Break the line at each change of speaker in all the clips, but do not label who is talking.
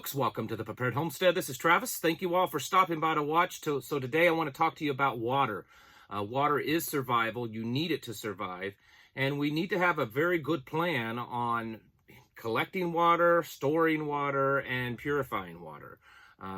folks, welcome to the Prepared Homestead. This is Travis. Thank you all for stopping by to watch. So today I want to talk to you about water. Water is survival. You need it to survive. And we need to have a very good plan on collecting water, storing water, and purifying water.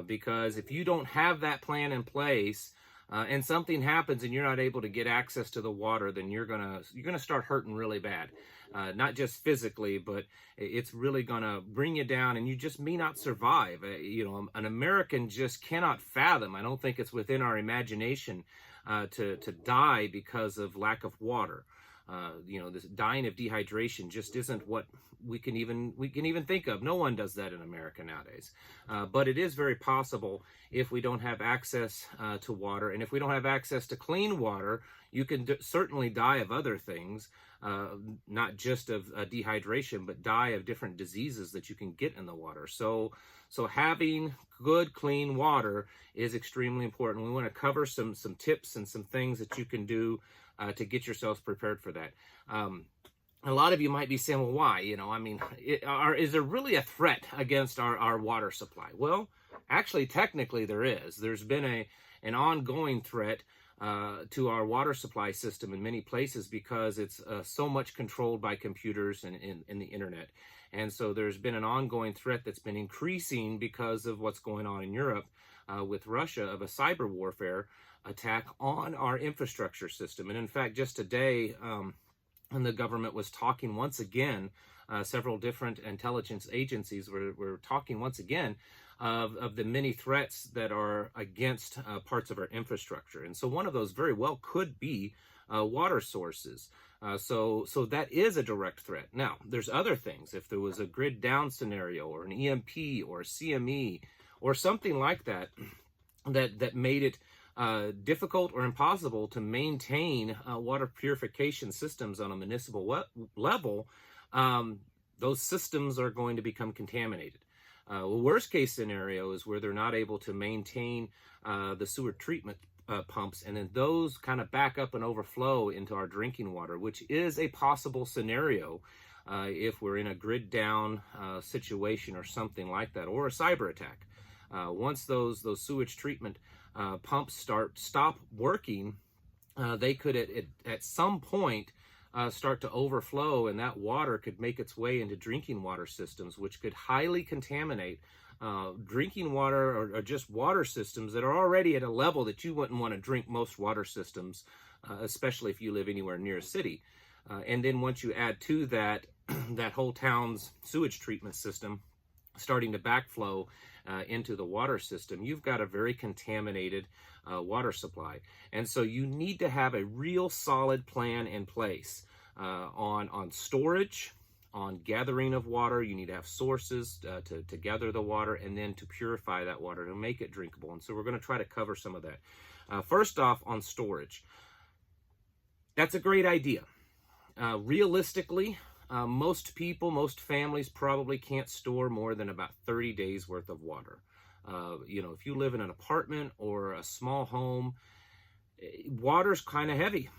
Because if you don't have that plan in place, and something happens and you're not able to get access to the water, then you're gonna start hurting really bad. Not just physically, but it's really gonna bring you down, and you just may not survive. An American just cannot fathom. I don't think it's within our imagination to die because of lack of water. This dying of dehydration just isn't what we can even think of. No one does that in America nowadays. But it is very possible if we don't have access to water, and if we don't have access to clean water, you can certainly die of other things, not just of dehydration, but die of different diseases that you can get in the water. So having good, clean water is extremely important. We want to cover some tips and some things that you can do to get yourselves prepared for that. A lot of you might be saying, well, why? Is there really a threat against our water supply? Well, actually, technically there is. There's been an ongoing threat to our water supply system in many places because it's so much controlled by computers and the internet. And so there's been an ongoing threat that's been increasing because of what's going on in Europe with Russia, of a cyber warfare attack on our infrastructure system. And in fact, just today, and the government was talking once again, several different intelligence agencies were talking once again of the many threats that are against parts of our infrastructure. And so one of those very well could be water sources. So that is a direct threat. Now, there's other things. If there was a grid down scenario or an EMP or a CME or something like that, that made it difficult or impossible to maintain water purification systems on a municipal level, those systems are going to become contaminated. Worst case scenario is where they're not able to maintain the sewer treatment pumps, and then those kind of back up and overflow into our drinking water, which is a possible scenario if we're in a grid down situation or something like that, or a cyber attack. Once those sewage treatment pumps stop working, they could at some point start to overflow, and that water could make its way into drinking water systems, which could highly contaminate drinking water or just water systems that are already at a level that you wouldn't want to drink most water systems, especially if you live anywhere near a city. And then once you add to that that whole town's sewage treatment system starting to backflow into the water system, you've got a very contaminated water supply. And so you need to have a real solid plan in place on storage, on gathering of water. You need to have sources to gather the water, and then to purify that water to make it drinkable. And so we're going to try to cover some of that. First off, on storage. That's a great idea. Realistically, most most families probably can't store more than about 30 days worth of water. If you live in an apartment or a small home, water's kind of heavy.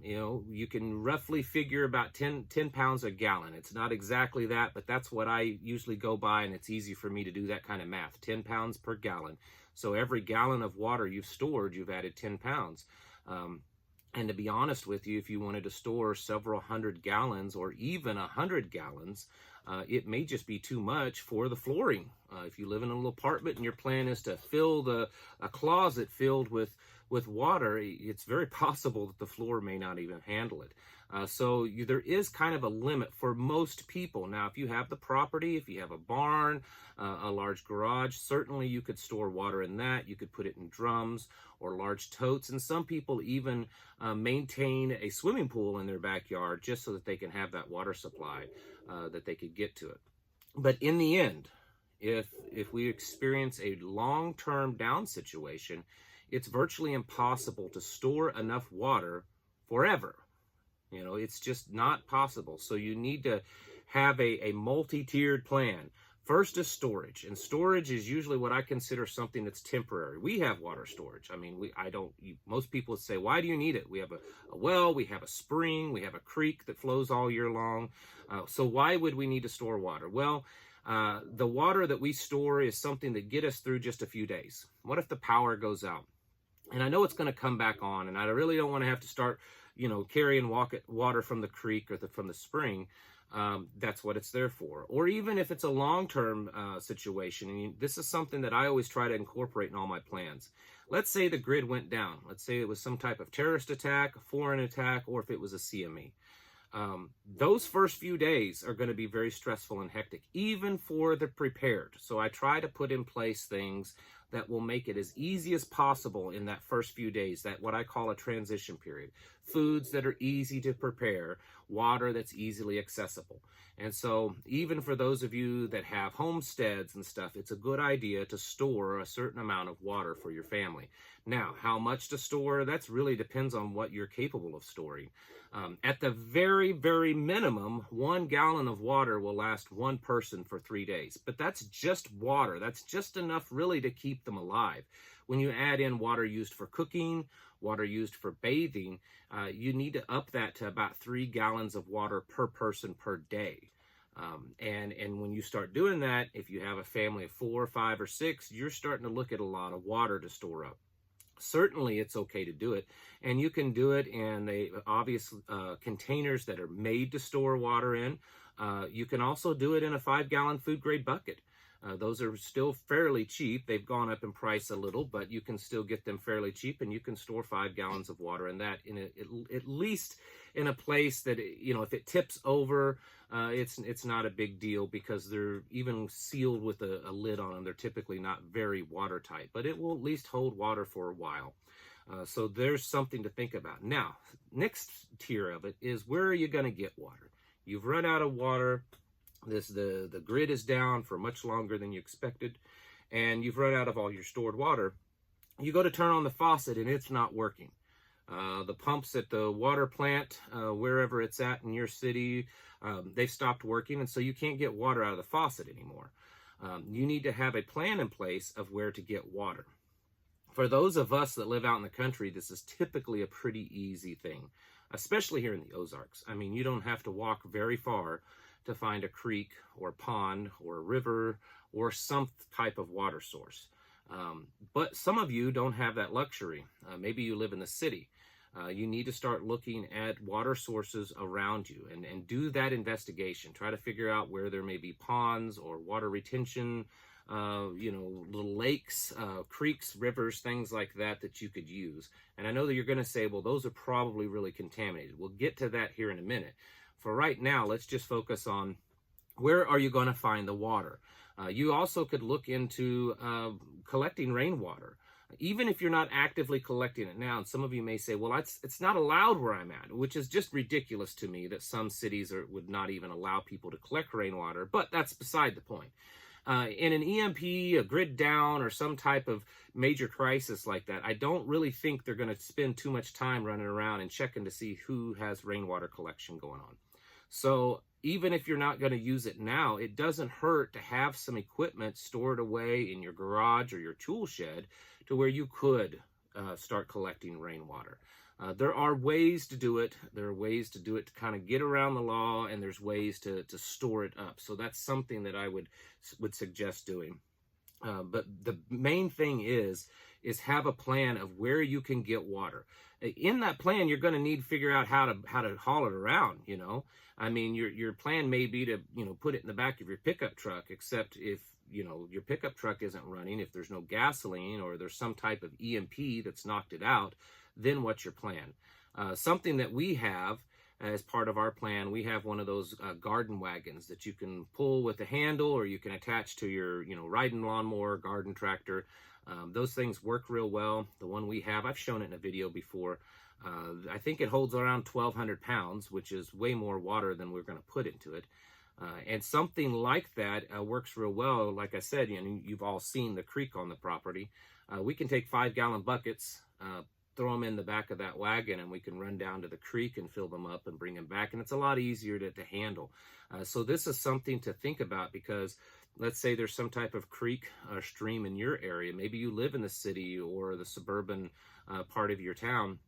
You can roughly figure about 10 pounds a gallon. It's not exactly that, but that's what I usually go by, and it's easy for me to do that kind of math. 10 pounds per gallon. So every gallon of water you've stored, you've added 10 pounds. And to be honest with you, if you wanted to store several hundred gallons or even 100 gallons, it may just be too much for the flooring. If you live in a little apartment and your plan is to fill a closet filled with water, it's very possible that the floor may not even handle it. There is kind of a limit for most people. Now, if you have the property, if you have a barn, a large garage, certainly you could store water in that. You could put it in drums or large totes, and some people even maintain a swimming pool in their backyard just so that they can have that water supply, that they could get to it. But in the end, if we experience a long-term down situation, it's virtually impossible to store enough water forever. It's just not possible. So you need to have a multi-tiered plan. First is storage, and storage is usually what I consider something that's temporary. We have water storage. Most people would say, why do you need it? We have a well, we have a spring, we have a creek that flows all year long. So why would we need to store water? Well, The water that we store is something that get us through just a few days. What if the power goes out? And I know it's going to come back on, and I really don't want to have to start, carrying water from the creek or from the spring. That's what it's there for. Or even if it's a long-term situation, and this is something that I always try to incorporate in all my plans. Let's say the grid went down. Let's say it was some type of terrorist attack, a foreign attack, or if it was a CME. Those first few days are going to be very stressful and hectic, even for the prepared. So I try to put in place things that will make it as easy as possible in that first few days, that what I call a transition period. Foods that are easy to prepare, water that's easily accessible. And so even for those of you that have homesteads and stuff, it's a good idea to store a certain amount of water for your family. Now, how much to store, that's really depends on what you're capable of storing. At the very, very minimum, 1 gallon of water will last one person for 3 days. But that's just water. That's just enough really to keep them alive. When you add in water used for cooking, water used for bathing, you need to up that to about 3 gallons of water per person per day. And when you start doing that, if you have a family of 4, 5, or 6, you're starting to look at a lot of water to store up. Certainly it's okay to do it, and you can do it in the obvious containers that are made to store water in. You can also do it in a 5-gallon food grade bucket. Those are still fairly cheap. They've gone up in price a little, but you can still get them fairly cheap, and you can store 5 gallons of water in that, at least in a place that, if it tips over, it's not a big deal, because they're even sealed with a lid on them. They're typically not very watertight, but it will at least hold water for a while. So there's something to think about. Now, next tier of it is, where are you going to get water? You've run out of water. The grid is down for much longer than you expected, and you've run out of all your stored water. You go to turn on the faucet and it's not working. The pumps at the water plant, wherever it's at in your city, they've stopped working, and so you can't get water out of the faucet anymore. You need to have a plan in place of where to get water. For those of us that live out in the country, this is typically a pretty easy thing, especially here in the Ozarks. I mean, you don't have to walk very far to find a creek or a pond or a river or some type of water source. But some of you don't have that luxury. Maybe you live in the city. You need to start looking at water sources around you and do that investigation. Try to figure out where there may be ponds or water retention, little lakes, creeks, rivers, things like that that you could use. And I know that you're going to say, well, those are probably really contaminated. We'll get to that here in a minute. For right now, let's just focus on, where are you going to find the water? You also could look into collecting rainwater. Even if you're not actively collecting it now, and some of you may say, well, it's not allowed where I'm at, which is just ridiculous to me that some cities would not even allow people to collect rainwater, but that's beside the point. In an EMP, a grid down, or some type of major crisis like that, I don't really think they're going to spend too much time running around and checking to see who has rainwater collection going on. So even if you're not going to use it now, it doesn't hurt to have some equipment stored away in your garage or your tool shed to where you could start collecting rainwater. There are ways to do it. There are ways to do it to kind of get around the law, and there's ways to store it up. So that's something that I would suggest doing. But the main thing is have a plan of where you can get water. In that plan, you're going to need to figure out how to haul it around, I mean, your plan may be to, put it in the back of your pickup truck, except if, your pickup truck isn't running, if there's no gasoline or there's some type of EMP that's knocked it out, then what's your plan? Something that we have as part of our plan, we have one of those garden wagons that you can pull with a handle, or you can attach to your, riding lawnmower, garden tractor. Those things work real well. The one we have, I've shown it in a video before. I think it holds around 1,200 pounds, which is way more water than we're going to put into it. And something like that works real well. Like I said, you've all seen the creek on the property. We can take 5-gallon buckets, throw them in the back of that wagon, and we can run down to the creek and fill them up and bring them back. And it's a lot easier to handle. So this is something to think about, because let's say there's some type of creek or stream in your area. Maybe you live in the city or the suburban part of your town.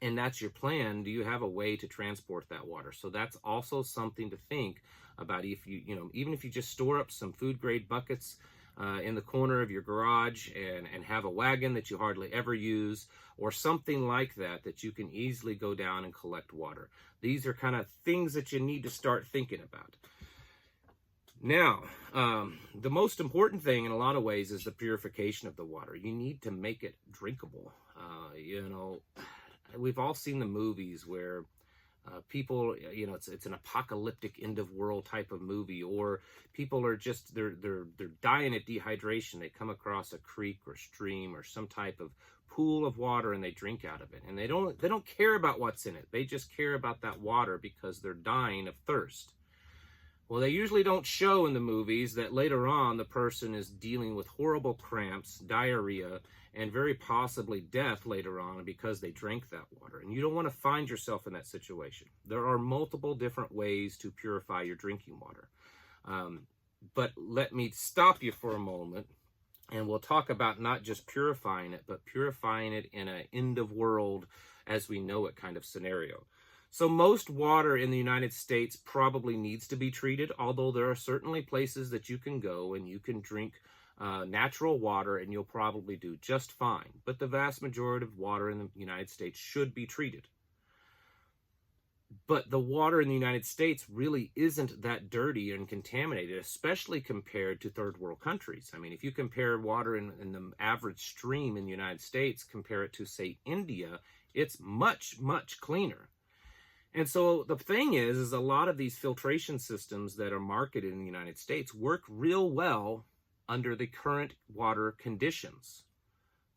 and that's your plan, do you have a way to transport that water? So that's also something to think about. If even if you just store up some food grade buckets in the corner of your garage and have a wagon that you hardly ever use, or something like that, that you can easily go down and collect water. These are kind of things that you need to start thinking about. Now, the most important thing in a lot of ways is the purification of the water. You need to make it drinkable. We've all seen the movies where people, it's an apocalyptic end of world type of movie, or people are just they're dying of dehydration. They come across a creek or stream or some type of pool of water and they drink out of it, and they don't care about what's in it. They just care about that water because they're dying of thirst. Well, they usually don't show in the movies that later on the person is dealing with horrible cramps, diarrhea, and very possibly death later on because they drank that water. And you don't want to find yourself in that situation. There are multiple different ways to purify your drinking water. But let me stop you for a moment, and we'll talk about not just purifying it, but purifying it in an end of world as we know it kind of scenario. So most water in the United States probably needs to be treated, although there are certainly places that you can go and you can drink natural water and you'll probably do just fine. But the vast majority of water in the United States should be treated. But the water in the United States really isn't that dirty and contaminated, especially compared to third world countries. I mean, if you compare water in the average stream in the United States, compare it to, say, India, it's much, much cleaner. And so the thing is a lot of these filtration systems that are marketed in the United States work real well under the current water conditions.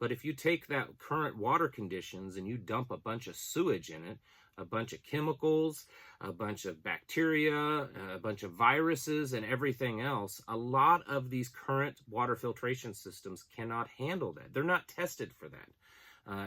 But if you take that current water conditions and you dump a bunch of sewage in it, a bunch of chemicals, a bunch of bacteria, a bunch of viruses, and everything else, a lot of these current water filtration systems cannot handle that. They're not tested for that.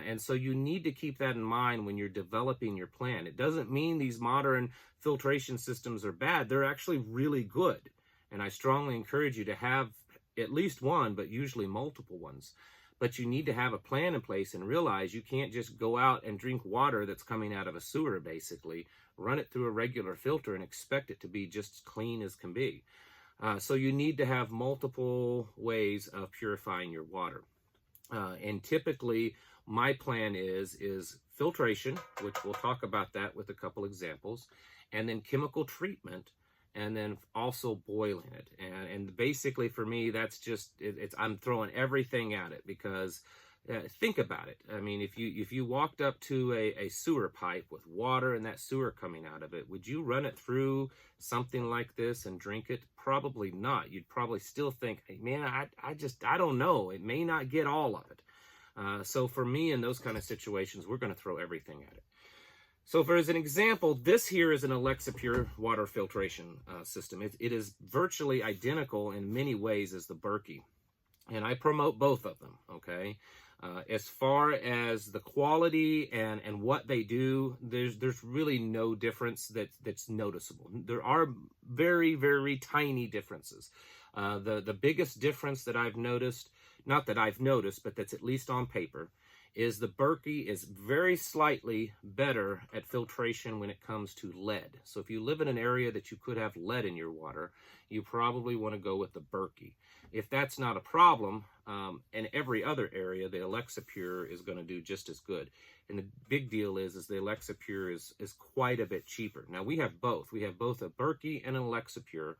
And so you need to keep that in mind when you're developing your plan. It doesn't mean these modern filtration systems are bad. They're actually really good. And I strongly encourage you to have at least one, but usually multiple ones. But you need to have a plan in place and realize you can't just go out and drink water that's coming out of a sewer, basically, run it through a regular filter and expect it to be just clean as can be. So you need to have multiple ways of purifying your water. And typically, my plan is filtration, which we'll talk about that with a couple examples, and then chemical treatment, and then also boiling it. And basically for me, that's just, I'm throwing everything at it because think about it. I mean, if you walked up to a sewer pipe with water and that sewer coming out of it, would you run it through something like this and drink it? Probably not. You'd probably still think, hey, man, I don't know. It may not get all of it. So for me, in those kind of situations, we're going to throw everything at it. So for as an example, this here is an Alexapure water filtration system. It is virtually identical in many ways as the Berkey. And I promote both of them, okay? As far as the quality and what they do, there's really no difference that's noticeable. There are very, very tiny differences. The biggest difference that I've noticed, not that I've noticed, but that's at least on paper, is the Berkey is very slightly better at filtration when it comes to lead. So if you live in an area that you could have lead in your water, you probably want to go with the Berkey. If that's not a problem, in every other area, the Alexapure is going to do just as good. And the big deal is the Alexapure is quite a bit cheaper. Now, we have both. We have both a Berkey and an Alexapure.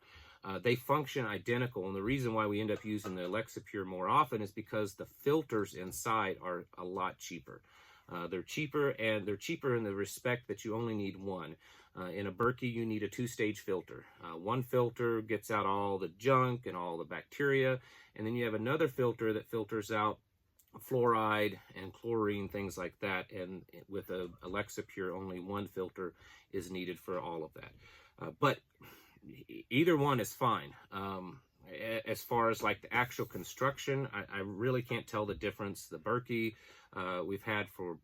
They function identical, and the reason why we end up using the Alexapure more often is because the filters inside are a lot cheaper. They're cheaper, and they're cheaper in the respect that you only need one. In a Berkey, you need a two-stage filter. One filter gets out all the junk and all the bacteria, and then you have another filter that filters out fluoride and chlorine, things like that, and with a Alexapure, only one filter is needed for all of that. But either one is fine. As far as like the actual construction, I really can't tell the difference. The Berkey we've had for,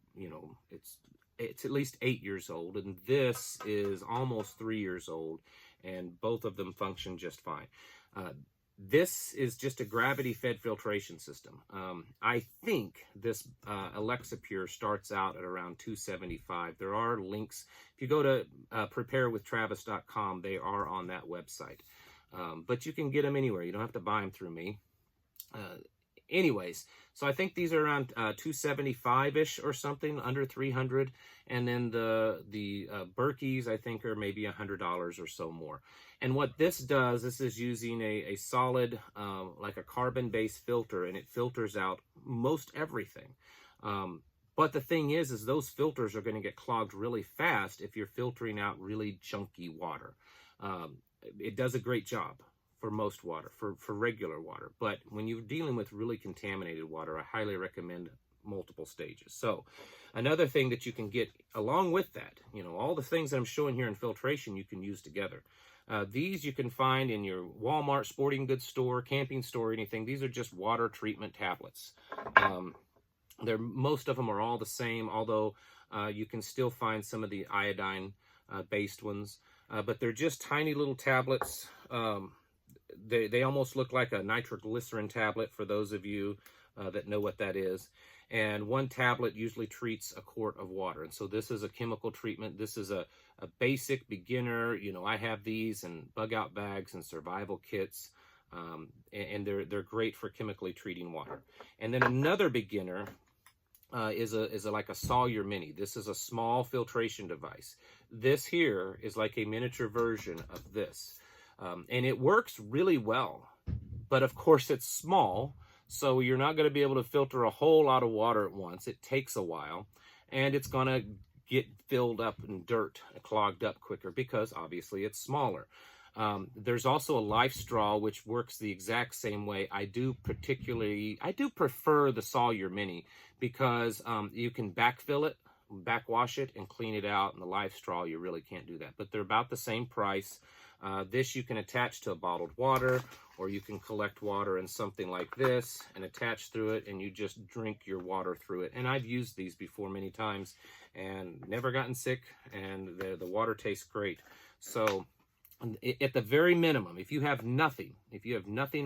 it's at least 8 years old, and this is almost 3 years old, and both of them function just fine. This is just a gravity-fed filtration system. I think this Alexa Pure starts out at around $275. There are links. If you go to preparewithtravis.com, they are on that website. But you can get them anywhere. You don't have to buy them through me. Anyways, so I think these are around 275-ish or something, under 300, and then the Berkeys I think are maybe $100 or so more. And what this does, this is using a solid, like a carbon-based filter, and it filters out most everything. But the thing is those filters are going to get clogged really fast if you're filtering out really junky water. It does a great job for most water, for regular water. But when you're dealing with really contaminated water, I highly recommend multiple stages. So another thing that you can get along with that, you know, all the things that I'm showing here in filtration, you can use together. These you can find in your Walmart, sporting goods store, camping store, anything. These are just water treatment tablets. Most of them are all the same, although you can still find some of the iodine based ones. But they're just tiny little tablets. They almost look like a nitroglycerin tablet for those of you that know what that is. And one tablet usually treats a quart of water. And so this is a chemical treatment. This is a basic beginner. You know, I have these in bug out bags and survival kits. And they're great for chemically treating water. And then another beginner is like a Sawyer Mini. This is a small filtration device. This here is like a miniature version of this. And it works really well, but of course it's small, so you're not going to be able to filter a whole lot of water at once. It takes a while, and it's going to get filled up in dirt, clogged up quicker, because obviously it's smaller. There's also a life straw, which works the exact same way. I do prefer the Sawyer Mini, because you can backfill it, backwash it, and clean it out. And the life straw, you really can't do that, but they're about the same price. This you can attach to a bottled water, or you can collect water in something like this and attach through it, and you just drink your water through it. And I've used these before many times and never gotten sick, and the water tastes great. So at the very minimum, if you have nothing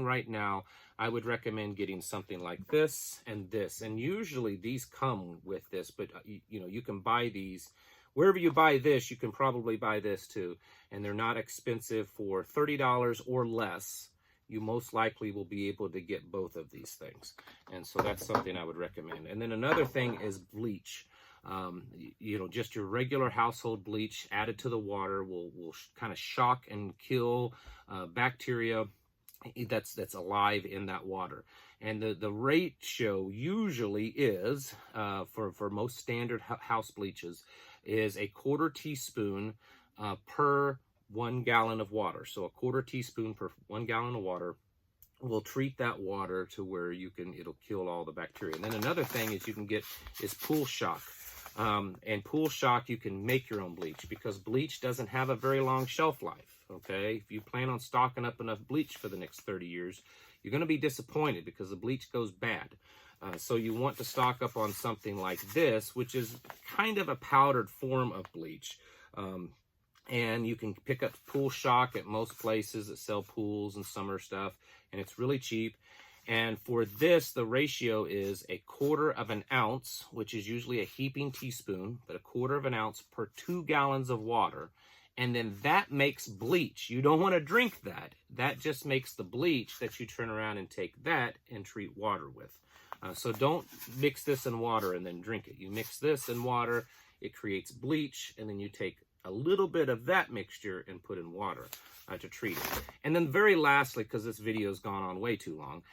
right now, I would recommend getting something like this and this. And usually these come with this, but you know, you can buy these. Wherever you buy this, you can probably buy this too. And they're not expensive. For $30 or less, you most likely will be able to get both of these things. And so that's something I would recommend. And then another thing is bleach. You know, just your regular household bleach added to the water will kind of shock and kill bacteria that's alive in that water. And the ratio usually is, for most standard house bleaches, is a 1/4 teaspoon per 1 gallon of water. So a 1/4 teaspoon per 1 gallon of water will treat that water to where it'll kill all the bacteria. And then another thing is you can get is pool shock. And pool shock, you can make your own bleach, because bleach doesn't have a very long shelf life. Okay, if you plan on stocking up enough bleach for the next 30 years, you're going to be disappointed, because the bleach goes bad. So you want to stock up on something like this, which is kind of a powdered form of bleach. And you can pick up pool shock at most places that sell pools and summer stuff, and it's really cheap. And for this, the ratio is 1/4 ounce, which is usually a heaping teaspoon, but 1/4 ounce per 2 gallons of water. And then that makes bleach. You don't want to drink that. That just makes the bleach that you turn around and take that and treat water with. So don't mix this in water and then drink it. You mix this in water, it creates bleach, and then you take a little bit of that mixture and put in water to treat it. And then very lastly, because this video's gone on way too long,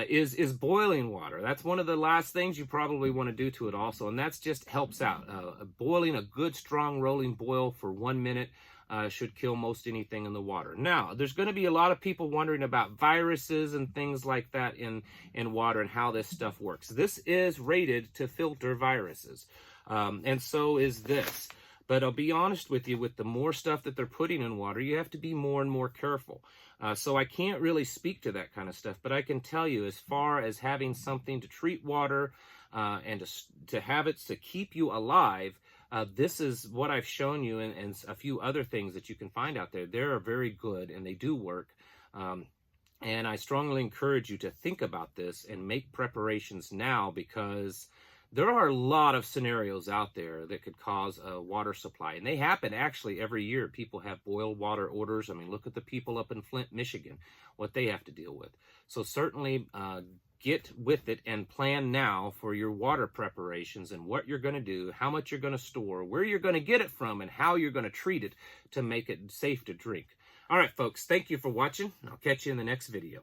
is boiling water. That's one of the last things you probably want to do to it also, and that's just helps out. Boiling a good strong rolling boil for 1 minute should kill most anything in the water. Now, there's going to be a lot of people wondering about viruses and things like that in water and how this stuff works. This is rated to filter viruses, and so is this. But I'll be honest with you, with the more stuff that they're putting in water, you have to be more and more careful. So I can't really speak to that kind of stuff, but I can tell you, as far as having something to treat water and to have it to keep you alive, this is what I've shown you, and a few other things that you can find out there. They're very good, and they do work. And I strongly encourage you to think about this and make preparations now, because there are a lot of scenarios out there that could cause a water supply. And they happen actually every year. People have boil water orders. I mean, look at the people up in Flint, Michigan, what they have to deal with. So certainly get with it and plan now for your water preparations and what you're going to do, how much you're going to store, where you're going to get it from, and how you're going to treat it to make it safe to drink. All right, folks, thank you for watching. I'll catch you in the next video.